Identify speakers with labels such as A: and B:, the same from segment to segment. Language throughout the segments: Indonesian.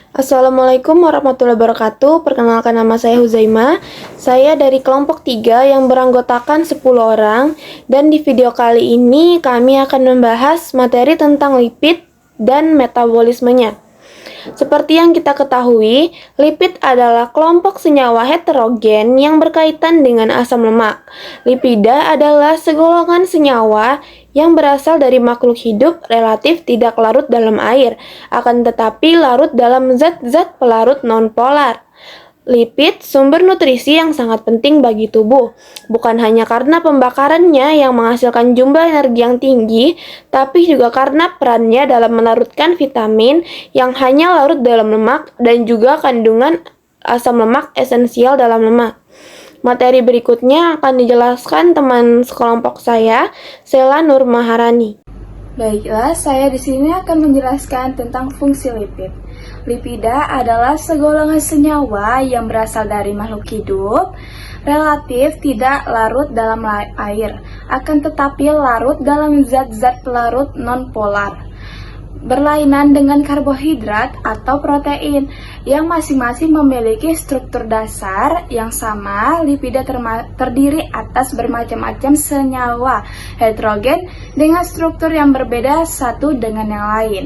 A: Assalamualaikum warahmatullahi wabarakatuh. Perkenalkan, nama saya Huzaima. Saya dari kelompok 3 yang beranggotakan 10 orang. Dan di video kali ini kami akan membahas materi tentang lipid dan metabolismenya. Seperti yang kita ketahui, lipid adalah kelompok senyawa heterogen yang berkaitan dengan asam lemak. Lipida adalah segolongan senyawa yang berasal dari makhluk hidup relatif tidak larut dalam air, akan tetapi larut dalam zat-zat pelarut nonpolar. Lipid sumber nutrisi yang sangat penting bagi tubuh, bukan hanya karena pembakarannya yang menghasilkan jumlah energi yang tinggi, tapi juga karena perannya dalam melarutkan vitamin yang hanya larut dalam lemak dan juga kandungan asam lemak esensial dalam lemak. Materi berikutnya akan dijelaskan teman sekelompok saya, Sela Nur Maharani.
B: Baiklah, saya di sini akan menjelaskan tentang fungsi lipid. Lipida adalah segolongan senyawa yang berasal dari makhluk hidup, relatif tidak larut dalam air, akan tetapi larut dalam zat-zat pelarut nonpolar. Berlainan dengan karbohidrat atau protein yang masing-masing memiliki struktur dasar yang sama, lipida terdiri atas bermacam-macam senyawa heterogen dengan struktur yang berbeda satu dengan yang lain.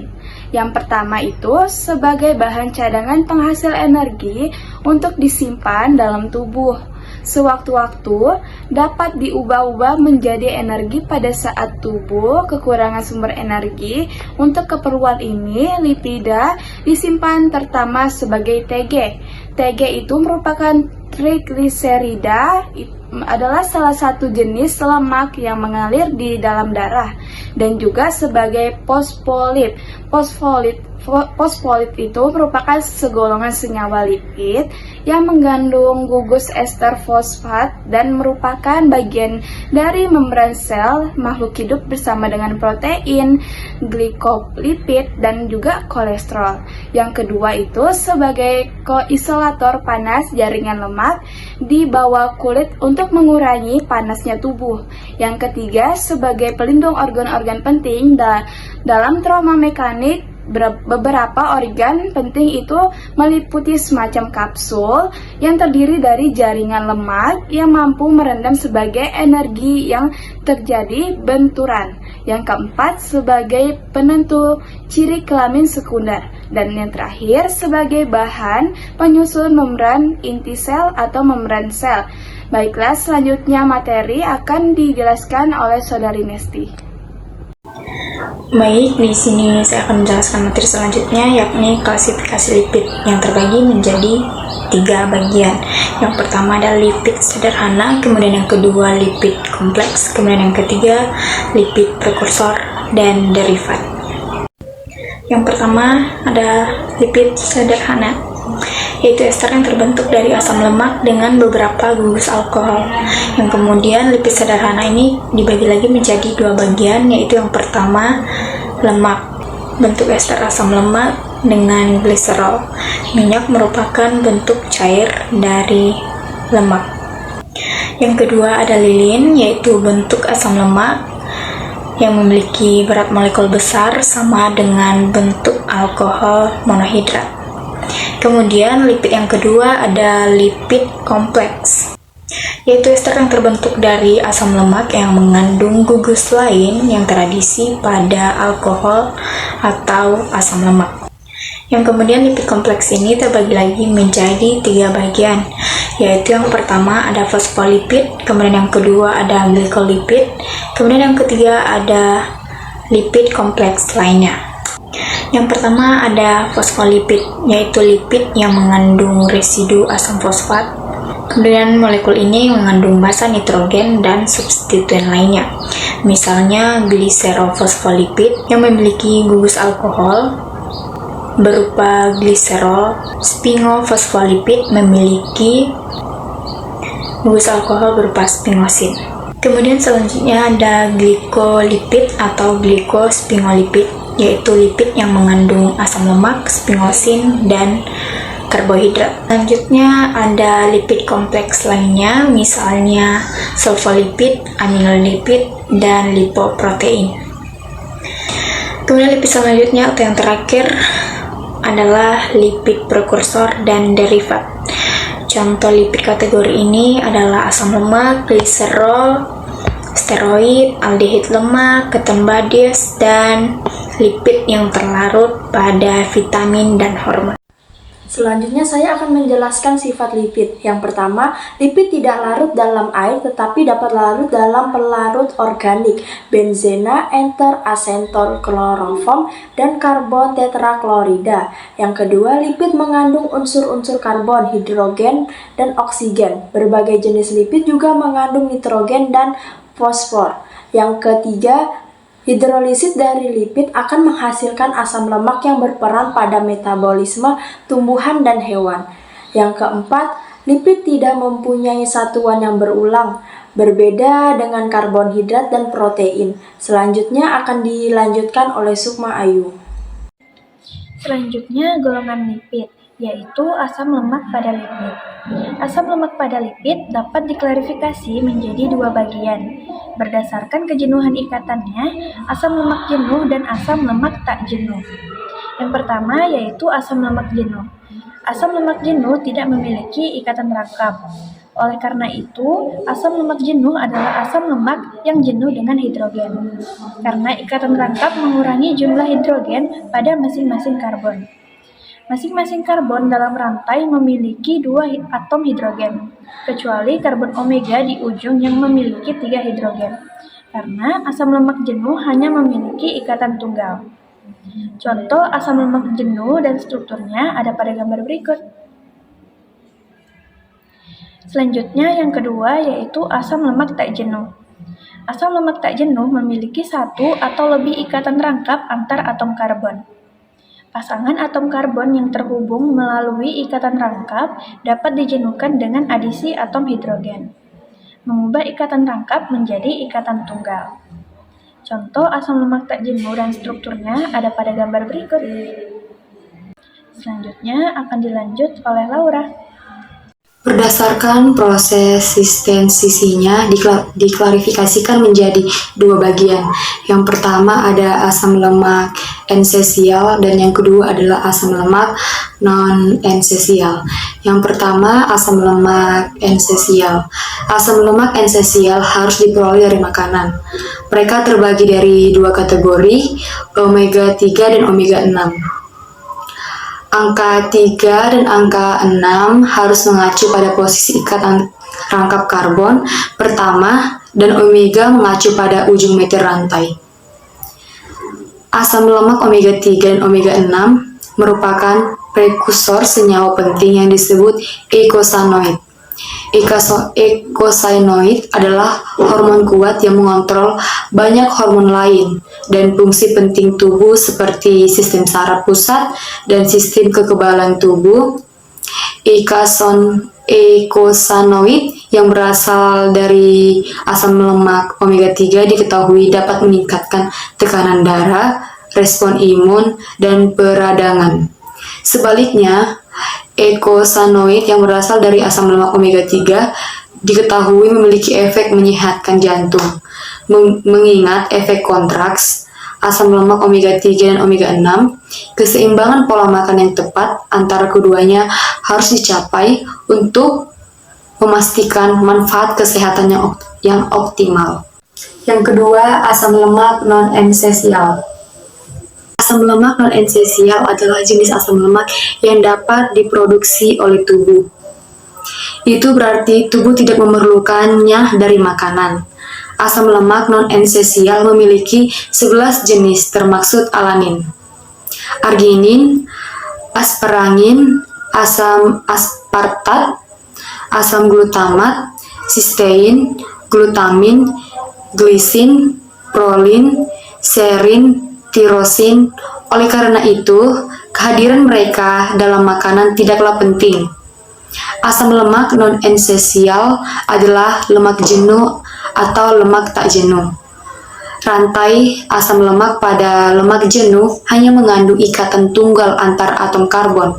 B: Yang pertama itu sebagai bahan cadangan penghasil energi untuk disimpan dalam tubuh. Sewaktu-waktu dapat diubah-ubah menjadi energi pada saat tubuh kekurangan sumber energi. Untuk keperluan ini, lipida disimpan pertama sebagai TG. TG itu merupakan trigliserida, adalah salah satu jenis lemak yang mengalir di dalam darah, dan juga sebagai fosfolid. Fosfolid itu merupakan segolongan senyawa lipid yang mengandung gugus ester fosfat dan merupakan bagian dari membran sel makhluk hidup bersama dengan protein, glikolipid, dan juga kolesterol. Yang kedua itu sebagai koisolator panas jaringan lemak di bawah kulit untuk mengurangi panasnya tubuh. Yang ketiga sebagai pelindung organ-organ penting dalam trauma mekanik. Beberapa organ penting itu meliputi semacam kapsul yang terdiri dari jaringan lemak yang mampu merendam sebagai energi yang terjadi benturan. Yang keempat sebagai penentu ciri kelamin sekunder. Dan yang terakhir sebagai bahan penyusun membran inti sel atau membran sel. Baiklah, selanjutnya materi akan dijelaskan oleh Saudari Nesti.
C: Baik, di sini saya akan menjelaskan materi selanjutnya, yakni klasifikasi lipid yang terbagi menjadi 3 bagian. Yang pertama adalah lipid sederhana, kemudian yang kedua lipid kompleks, kemudian yang ketiga lipid prekursor dan derivat. Yang pertama ada lipid sederhana, yaitu ester yang terbentuk dari asam lemak dengan beberapa gugus alkohol. Yang kemudian lipid sederhana ini dibagi lagi menjadi 2 bagian, yaitu yang pertama lemak, bentuk ester asam lemak dengan gliserol. Minyak merupakan bentuk cair dari lemak. Yang kedua ada lilin, yaitu bentuk asam lemak yang memiliki berat molekul besar sama dengan bentuk alkohol monohidrat. Kemudian lipid yang kedua ada lipid kompleks, yaitu ester yang terbentuk dari asam lemak yang mengandung gugus lain yang teradiasi pada alkohol atau asam lemak. Yang kemudian lipid kompleks ini terbagi lagi menjadi 3 bagian, yaitu yang pertama ada fosfolipid, kemudian yang kedua ada glikolipid, kemudian yang ketiga ada lipid kompleks lainnya. Yang pertama ada fosfolipid, yaitu lipid yang mengandung residu asam fosfat. Kemudian molekul ini mengandung basa nitrogen dan substituen lainnya. Misalnya gliserofosfolipid yang memiliki gugus alkohol berupa gliserol. Sphingofosfolipid memiliki gugus alkohol berupa sphingosine. Kemudian selanjutnya ada glikolipid atau glikosphingolipid, yaitu lipid yang mengandung asam lemak, sphingosine, dan karbohidrat. Selanjutnya ada lipid kompleks lainnya, misalnya sulfolipid, aminolipid, dan lipoprotein. Kemudian lipid selanjutnya atau yang terakhir adalah lipid prekursor dan derivat. Contoh lipid kategori ini adalah asam lemak, gliserol, steroid, aldehid lemak, keton bodies, dan lipid yang terlarut pada vitamin dan hormon.
B: Selanjutnya saya akan menjelaskan sifat lipid. Yang pertama, lipid tidak larut dalam air tetapi dapat larut dalam pelarut organik, benzena, enter, asentol, kloroform, dan karbon tetraklorida. Yang kedua, lipid mengandung unsur-unsur karbon, hidrogen, dan oksigen. Berbagai jenis lipid juga mengandung nitrogen dan fosfor. Yang ketiga, hidrolisit dari lipid akan menghasilkan asam lemak yang berperan pada metabolisme tumbuhan dan hewan. Yang keempat, lipid tidak mempunyai satuan yang berulang, berbeda dengan karbohidrat dan protein. Selanjutnya akan dilanjutkan oleh Sukma Ayu.
D: Selanjutnya golongan lipid, yaitu asam lemak pada lipid. Asam lemak pada lipid dapat diklarifikasi menjadi dua bagian. Berdasarkan kejenuhan ikatannya, asam lemak jenuh dan asam lemak tak jenuh. Yang pertama yaitu asam lemak jenuh. Asam lemak jenuh tidak memiliki ikatan rangkap. Oleh karena itu, asam lemak jenuh adalah asam lemak yang jenuh dengan hidrogen. Karena ikatan rangkap mengurangi jumlah hidrogen pada masing-masing karbon. Masing-masing karbon dalam rantai memiliki 2 atom hidrogen, kecuali karbon omega di ujung yang memiliki 3 hidrogen, karena asam lemak jenuh hanya memiliki ikatan tunggal. Contoh asam lemak jenuh dan strukturnya ada pada gambar berikut. Selanjutnya yang kedua yaitu asam lemak tak jenuh. Asam lemak tak jenuh memiliki 1 atau lebih ikatan rangkap antar atom karbon. Pasangan atom karbon yang terhubung melalui ikatan rangkap dapat dijenuhkan dengan adisi atom hidrogen, mengubah ikatan rangkap menjadi ikatan tunggal. Contoh asam lemak tak jenuh dan strukturnya ada pada gambar berikut. Selanjutnya akan dilanjut oleh Laura.
E: Berdasarkan proses sintesisnya diklarifikasikan menjadi 2 bagian. Yang pertama ada asam lemak esensial dan yang kedua adalah asam lemak non-esensial. Yang pertama asam lemak esensial. Asam lemak esensial harus diperoleh dari makanan. Mereka terbagi dari 2 kategori, omega 3 dan omega 6. Angka 3 dan angka 6 harus mengacu pada posisi ikatan rangkap karbon pertama dan omega mengacu pada ujung meter rantai. Asam lemak omega 3 dan omega 6 merupakan prekursor senyawa penting yang disebut eikosanoid. Eikosanoid adalah hormon kuat yang mengontrol banyak hormon lain dan fungsi penting tubuh seperti sistem saraf pusat dan sistem kekebalan tubuh. Eikosanoid yang berasal dari asam lemak omega 3 diketahui dapat meningkatkan tekanan darah, respon imun, dan peradangan. Sebaliknya, eikosanoid yang berasal dari asam lemak omega 3 diketahui memiliki efek menyehatkan jantung. Mengingat efek kontraks asam lemak omega 3 dan omega 6, keseimbangan pola makan yang tepat antara keduanya harus dicapai untuk memastikan manfaat kesehatan yang optimal. Yang kedua, asam lemak non-esensial. Asam lemak non-esensial adalah jenis asam lemak yang dapat diproduksi oleh tubuh. Itu berarti tubuh tidak memerlukannya dari makanan. Asam lemak non-esensial memiliki 11 jenis termaksud alanin, arginin, asparagin, asam aspartat, asam glutamat, sistein, glutamin, glisin, prolin, serin, tirosin. Oleh karena itu, kehadiran mereka dalam makanan tidaklah penting. Asam lemak non-esensial adalah lemak jenuh atau lemak tak jenuh. Rantai asam lemak pada lemak jenuh hanya mengandung ikatan tunggal antar atom karbon.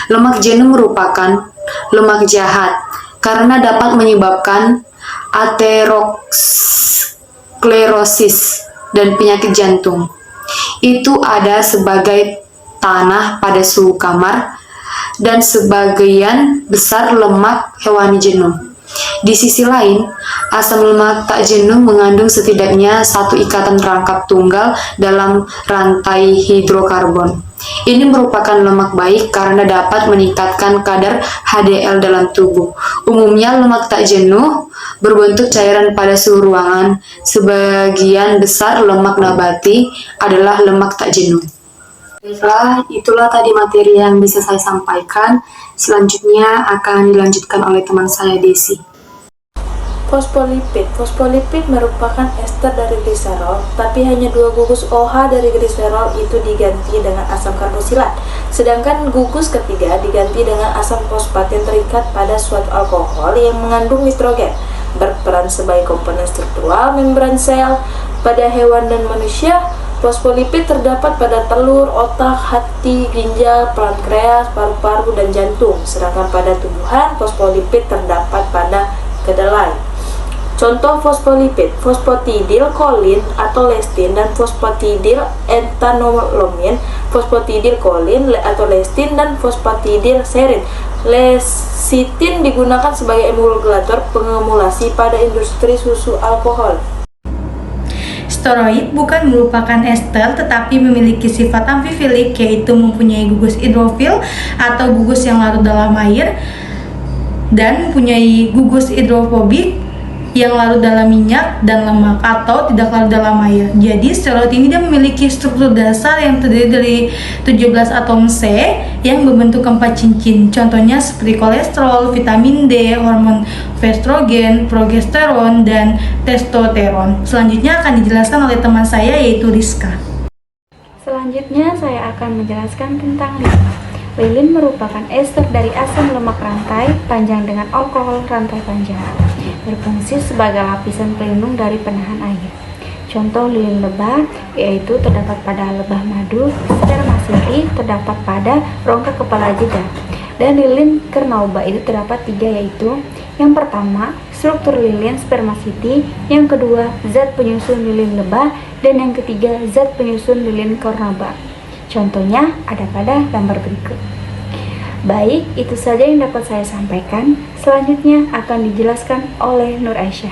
E: Lemak jenuh merupakan lemak jahat karena dapat menyebabkan aterosklerosis dan penyakit jantung. Itu ada sebagai tanah pada suhu kamar, dan sebagian besar lemak hewani jenuh. Di sisi lain, asam lemak tak jenuh mengandung setidaknya satu ikatan rangkap tunggal dalam rantai hidrokarbon. Ini merupakan lemak baik karena dapat meningkatkan kadar HDL dalam tubuh. Umumnya lemak tak jenuh berbentuk cairan pada suhu ruangan. Sebagian besar lemak nabati adalah lemak tak jenuh. Baiklah, itulah tadi materi yang bisa saya sampaikan. Selanjutnya akan dilanjutkan oleh teman saya, Desi.
F: Fosfolipid. Fosfolipid merupakan ester dari gliserol, tapi hanya 2 gugus OH dari gliserol itu diganti dengan asam karboksilat. Sedangkan gugus ketiga diganti dengan asam fosfat yang terikat pada suatu alkohol yang mengandung nitrogen, berperan sebagai komponen struktural membran sel. Pada hewan dan manusia, fosfolipid terdapat pada telur, otak, hati, ginjal, pankreas, paru-paru, dan jantung. Sedangkan pada tumbuhan, fosfolipid terdapat pada kedelai. Contoh fosfolipid: fosfatidilkolin atau lestin dan fosfatidil etanolomin, fosfatidilkolin atau lestin dan fosfatidilserin. Lecitin digunakan sebagai emulgator pengemulasi pada industri susu alkohol.
G: Steroid bukan merupakan ester tetapi memiliki sifat amfifilik, yaitu mempunyai gugus hidrofil atau gugus yang larut dalam air dan mempunyai gugus hidrofobik yang larut dalam minyak dan lemak atau tidak larut dalam air. Jadi steroid ini dia memiliki struktur dasar yang terdiri dari 17 atom C yang berbentuk 4 cincin. Contohnya seperti kolesterol, vitamin D, hormon estrogen, progesteron, dan testosteron. Selanjutnya akan dijelaskan oleh teman saya, yaitu Rizka.
B: Selanjutnya saya akan menjelaskan tentang lilin. Lilin merupakan ester dari asam lemak rantai panjang dengan alkohol rantai panjang. Berfungsi sebagai lapisan pelindung dari penahan air. Contoh lilin lebah yaitu terdapat pada lebah madu, spermaceti terdapat pada rongga kepala jeda. Dan lilin kernauba itu terdapat 3, yaitu yang pertama struktur lilin spermaceti, yang kedua zat penyusun lilin lebah, dan yang ketiga zat penyusun lilin kernauba. Contohnya ada pada gambar berikut. Baik, itu saja yang dapat saya sampaikan. Selanjutnya akan dijelaskan oleh Nur Aisyah.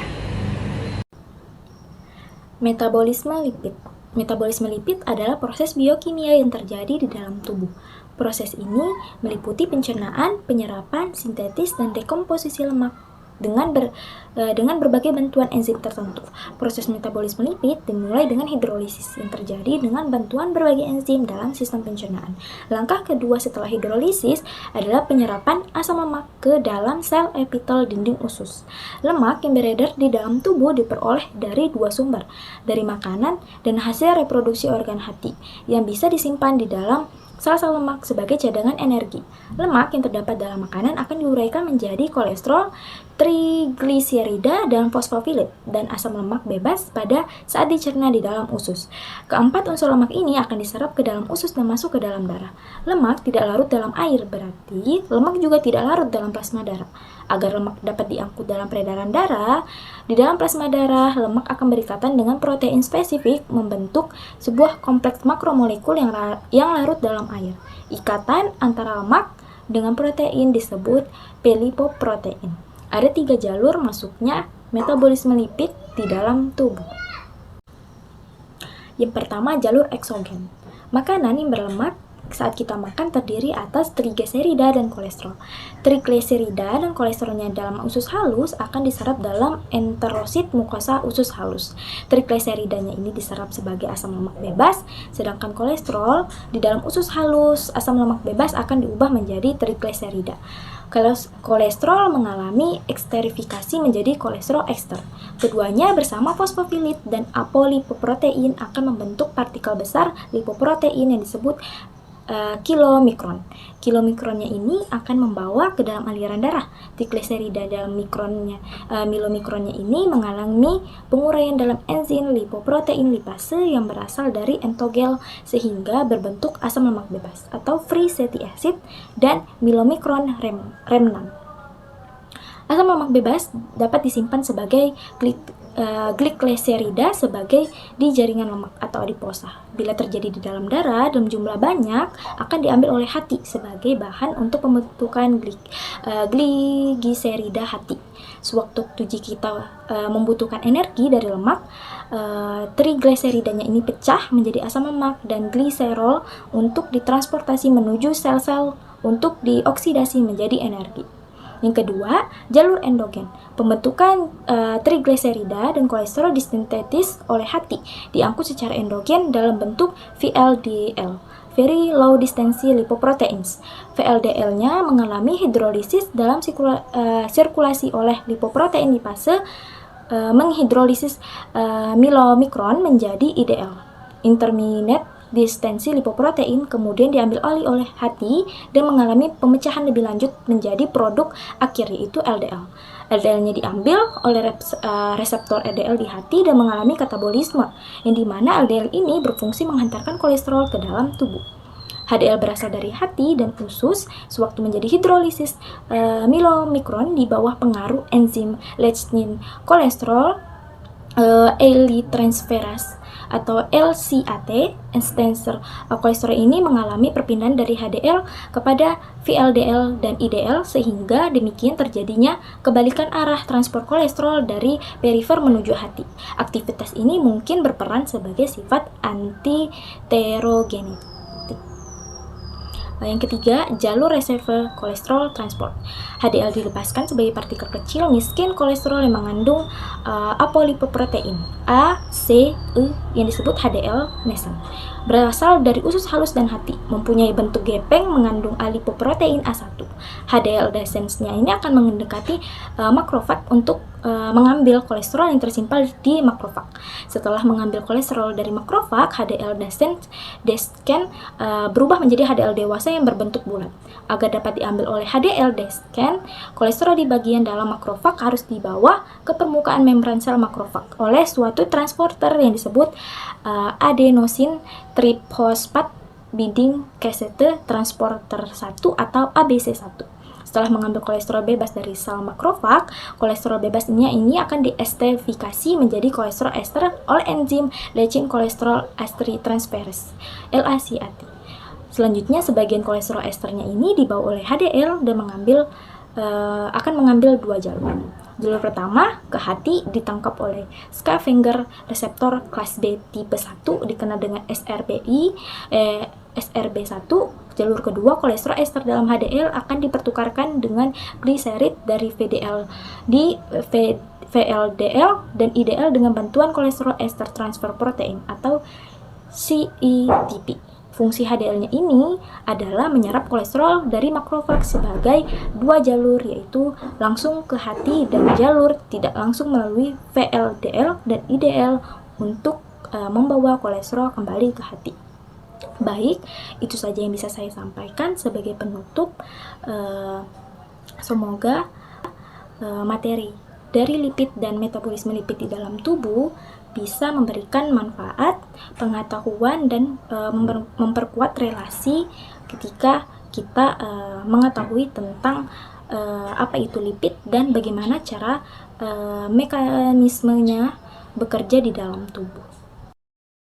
H: Metabolisme lipid. Metabolisme lipid adalah proses biokimia yang terjadi di dalam tubuh. Proses ini meliputi pencernaan, penyerapan, sintetis, dan dekomposisi lemak dengan berbagai bantuan enzim tertentu. Proses metabolisme lipid dimulai dengan hidrolisis yang terjadi dengan bantuan berbagai enzim dalam sistem pencernaan. Langkah kedua setelah hidrolisis adalah penyerapan asam lemak ke dalam sel epitel dinding usus. Lemak yang beredar di dalam tubuh diperoleh dari 2 sumber, dari makanan dan hasil reproduksi organ hati, yang bisa disimpan di dalam sel-sel lemak sebagai cadangan energi. Lemak yang terdapat dalam makanan akan diuraikan menjadi kolesterol, trigliserida, dan fosfolipid dan asam lemak bebas pada saat dicerna di dalam usus. Keempat unsur lemak ini akan diserap ke dalam usus dan masuk ke dalam darah. Lemak tidak larut dalam air, berarti lemak juga tidak larut dalam plasma darah. Agar lemak dapat diangkut dalam peredaran darah, di dalam plasma darah, lemak akan berikatan dengan protein spesifik membentuk sebuah kompleks makromolekul yang larut dalam air. Ikatan antara lemak dengan protein disebut pelipoprotein. Ada 3 jalur masuknya metabolisme lipid di dalam tubuh. Yang pertama, jalur eksogen. Makanan yang berlemak saat kita makan terdiri atas trigliserida dan kolesterol. Trigliserida dan kolesterolnya dalam usus halus akan diserap dalam enterosit mukosa usus halus. Trigliseridanya ini diserap sebagai asam lemak bebas, sedangkan kolesterol di dalam usus halus, asam lemak bebas akan diubah menjadi trigliserida. Kolesterol mengalami eksterifikasi menjadi kolesterol ester. Keduanya bersama fosfolipid dan apolipoprotein akan membentuk partikel besar lipoprotein yang disebut kilomikron. Kilomikronnya ini akan membawa ke dalam aliran darah. Trigliserida dalam milomikronnya ini mengalami penguraian dalam enzim lipoprotein lipase yang berasal dari entogel sehingga berbentuk asam lemak bebas atau free fatty acid dan milomikron remnant. Asam lemak bebas dapat disimpan sebagai gliserida sebagai di jaringan lemak atau adiposa. Bila terjadi di dalam darah dalam jumlah banyak, akan diambil oleh hati sebagai bahan untuk pembentukan gliserida hati. Sewaktu tubuh kita membutuhkan energi dari lemak, trigliseridanya ini pecah menjadi asam lemak dan gliserol untuk ditransportasi menuju sel-sel untuk dioksidasi menjadi energi. Yang kedua, jalur endogen. Pembentukan trigliserida dan kolesterol disintetis oleh hati, diangkut secara endogen dalam bentuk VLDL, Very Low Density Lipoproteins. VLDL-nya mengalami hidrolisis dalam sirkulasi oleh lipoprotein lipase, menghidrolisis milomikron menjadi IDL, Intermediate Density Lipoprotein, kemudian diambil alih oleh hati dan mengalami pemecahan lebih lanjut menjadi produk akhir yaitu LDL. LDL-nya diambil oleh reseptor LDL di hati dan mengalami katabolisme, yang dimana LDL ini berfungsi menghantarkan kolesterol ke dalam tubuh. HDL berasal dari hati dan usus sewaktu menjadi hidrolisis milomikron di bawah pengaruh enzim lectin kolesterol L-transferase atau LCAT. Enhancer kolesterol ini mengalami perpindahan dari HDL kepada VLDL dan IDL, sehingga demikian terjadinya kebalikan arah transport kolesterol dari perifer menuju hati. Aktivitas ini mungkin berperan sebagai sifat antiterogenetik. Yang ketiga, jalur reserve kolesterol transport. HDL dilepaskan sebagai partikel kecil miskin kolesterol yang mengandung apolipoprotein A, C, E yang disebut HDL nascent. Berasal dari usus halus dan hati, mempunyai bentuk gepeng mengandung alipoprotein A1. HDL nascent-nya ini akan mendekati makrofag untuk mengambil kolesterol yang tersimpan di makrofag. Setelah mengambil kolesterol dari makrofag, HDL nascent berubah menjadi HDL dewasa yang berbentuk bulat. Agar dapat diambil oleh HDL descent, kolesterol di bagian dalam makrofag harus dibawa ke permukaan membran sel makrofag oleh suatu transporter yang disebut adenosin triphosphate binding cassette transporter 1 atau ABC1. Setelah mengambil kolesterol bebas dari sel makrofag, kolesterol bebasnya ini akan diesterifikasi menjadi kolesterol ester oleh enzim lectin kolesterol transferase LACAT. Selanjutnya, sebagian kolesterol esternya ini dibawa oleh HDL dan akan mengambil dua jalur. Jalur pertama ke hati ditangkap oleh scavenger reseptor kelas B tipe 1 dikenal dengan SRB1. Jalur kedua, kolesterol ester dalam HDL akan dipertukarkan dengan gliserid dari VLDL dan IDL dengan bantuan kolesterol ester transfer protein atau CETP. Fungsi HDL-nya ini adalah menyerap kolesterol dari makrofag sebagai dua jalur, yaitu langsung ke hati dan jalur tidak langsung melalui VLDL dan IDL untuk membawa kolesterol kembali ke hati. Baik, itu saja yang bisa saya sampaikan sebagai penutup. Semoga materi dari lipid dan metabolisme lipid di dalam tubuh bisa memberikan manfaat, pengetahuan, dan memperkuat relasi ketika kita mengetahui tentang apa itu lipid dan bagaimana cara mekanismenya bekerja di dalam tubuh.